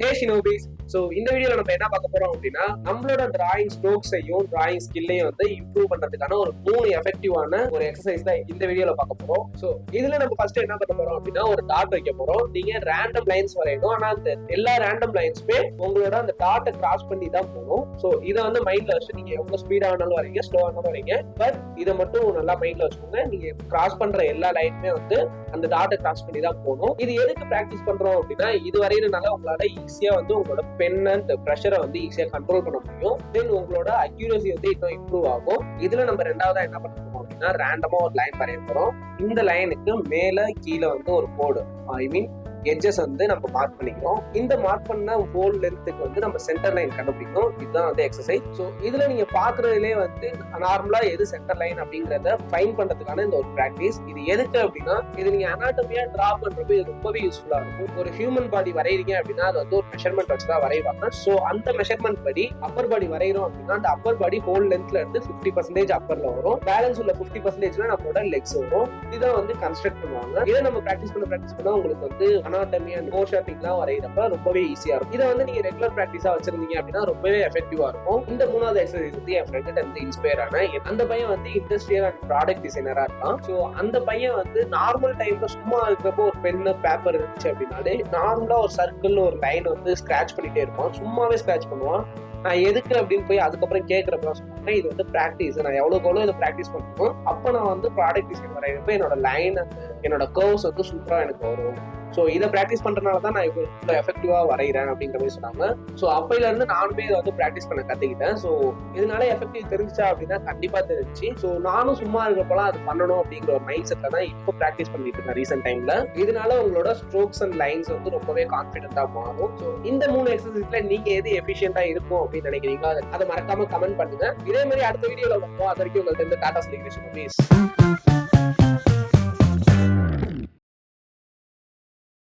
Hey Shinobis. So இந்த வீடியோல நம்ம என்ன பார்க்க போறோம் அப்படின்னா நம்மளோட டிராயிங் ஸ்ட்ரோக்ஸையும் டிராயிங் ஸ்கில்லையும் வந்து இம்ப்ரூவ் பண்றதுக்கான ஒரு 3 எஃபெக்டிவான ஒரு எக்ஸசைஸ் தான் இந்த வீடியோல பார்க்க போறோம். ஸோ இதுல நம்ம ஃபர்ஸ்ட் என்ன பண்ண போறோம் அப்படின்னா ஒரு டாட் வைக்க போறோம். நீங்க ரேண்டம் லைன்ஸ் வரையணும். ஆனா அந்த எல்லா ரேண்டம் லைன்ஸுமே உங்களோட அந்த டாட்டை கிராஸ் பண்ணி தான் போகணும். ஸோ இதை வந்து மைண்ட்ல வச்சு நீங்க எவ்வளவு ஸ்பீடா வேணாலும் வரீங்க, ஸ்லோவா வேணாலும் வரீங்க, பட் இதை மட்டும் நல்லா மைண்ட்ல வச்சுக்கோங்க. நீங்க கிராஸ் பண்ற எல்லா லைனுமே வந்து அந்த டாட்டை கிராஸ் பண்ணி தான் போகணும். இது எதுக்கு பிராக்டிஸ் பண்றோம் அப்படின்னா இது வரையிறதுனால உங்களால ஈஸியா வந்து உங்களோட பென் அண்ட் ப்ரெஷரை வந்து ஈஸியா கண்ட்ரோல் பண்ண முடியும். தென் உங்களோட அக்யூரசி வந்து இன்னும் இம்ப்ரூவ் ஆகும். இதுல நம்ம ரெண்டாவதா என்ன பண்ண போறோம் அப்படின்னா ரேண்டமா ஒரு லைன் வரைய போறோம். இந்த லைனுக்கு மேல கீழே வந்து ஒரு கோடு, ஐ மீன் எட்ஜஸ் வந்து நம்ம மார்க் பண்ணிக்கிறோம். இந்த மார்க் பண்ண ஹோல் லென்த்துக்கு வந்து நம்ம சென்டர் லைன் கண்டுபிடிக்கணும். இதுதான் வந்து எக்ஸசைஸ். ஸோ இதுல நீங்க பாக்குறதுலே வந்து நார்மலா எது சென்டர் லைன் அப்படிங்கறத ஃபைன் பண்றதுக்கான இந்த ஒரு பிராக்டிஸ். இது எதுக்கு அப்படின்னா இது நீங்க அனாட்டமியா டிரா பண்றப்ப இது ரொம்பவே யூஸ்ஃபுல்லா இருக்கும். ஒரு ஹியூமன் பாடி வரைகிறீங்க அப்படின்னா அது வந்து ஒரு மெஷர்மெண்ட் வச்சுதான் வரைவாங்க. ஸோ அந்த மெஷர்மெண்ட் படி அப்பர் பாடி வரைகிறோம் அப்படின்னா அந்த அப்பர் பாடி ஹோல் லென்த்ல இருந்து 50% அப்பர்ல வரும். பேலன்ஸ் உள்ள 50% நம்மளோட லெக்ஸ் வரும். இதை வந்து கன்ஸ்ட்ரக்ட் பண்ணுவாங்க. இதை நம்ம பிராக்டிஸ் பண்ண உங்களுக்கு வந்து அனாட்டமி அண்ட் ஃபோர்ஷாட்டிங்லாம் வரைகிறப்ப ரொம்பவே ஈஸியா இருக்கும். இதை வந்து நீங்க ரெகுலர் பிராக்டிஸா வச்சிருந்தீங்க அப்படின்னா ரொம்பவே எஃபெக்டிவா இருக்கும். இந்த மூணாவது எக்ஸசைஸ் வந்து என் ஃப்ரெண்ட் வந்து இன்ஸ்பயர் ஆன அந்த பையன் வந்து இண்டஸ்ட்ரியல் அண்ட் ப்ராடக்ட் டிசைனரா இருக்கான். ஸோ அந்த பையன் வந்து நார்மல் டைம்ல சும்மா இருக்கிறப்போ ஒரு பென்னு பேப்பர் இருந்துச்சு அப்படின்னாலே நார்மலா ஒரு சர்க்கிள் ஒரு லைன் வந்து ஸ்கிராச் பண்ணிட்டே இருப்பான். சும்மாவே ஸ்கிராச் பண்ணுவான். நான் எதுக்கு அப்படின்னு போய் அதுக்கப்புறம் கேட்கறப்ப சொன்னேன் இது வந்து பிராக்டிஸ். நான் எவ்வளவு இதை பிராக்டிஸ் பண்ணணும் அப்ப நான் வந்து ப்ராடக்ட் டிசைன் வரைகிறப்ப என்னோட லைன் என்னோட கர்வ்ஸ் வந்து சூப்பரா எனக்கு வரும். ஸோ இதை ப்ராக்டிஸ் பண்றதுனால தான் நான் இப்போ இவ்வளோ எஃபெக்டிவா வரைகிறேன் அப்படிங்கிற மாதிரி சொன்னாங்க. ஸோ அப்பையில இருந்து நானுமே இதை வந்து ப்ராக்டிஸ் பண்ண கத்துக்கிட்டேன். ஸோ இதனால எஃபெக்டிவ் தெரிஞ்சா அப்படின்னா கண்டிப்பா தெரிஞ்சு. ஸோ நானும் சும்மா இருக்கப்பெல்லாம் அது பண்ணணும் அப்படிங்கிற ஒரு மைண்ட் செட்ல தான் இப்போ ப்ராக்டிஸ் பண்ணிட்டு இருக்கேன் ரீசென்ட் டைம்ல. இதனால உங்களோட ஸ்ட்ரோக்ஸ் அண்ட் லைன்ஸ் வந்து ரொம்பவே கான்ஃபிடென்ட்டா மாறும். ஸோ இந்த 3 எக்ஸசைஸ்ல நீங்க எது எஃபிஷியன்ட்டா இருக்கும் அப்படின்னு நினைக்கிறீங்களோ அதை மறக்காம கமெண்ட் பண்ணுங்க. இதே மாதிரி அடுத்த வீடியோல பார்ப்போம். அது வரைக்கும் உங்களுக்கு டாடா சொல்லிக்கிறேன்.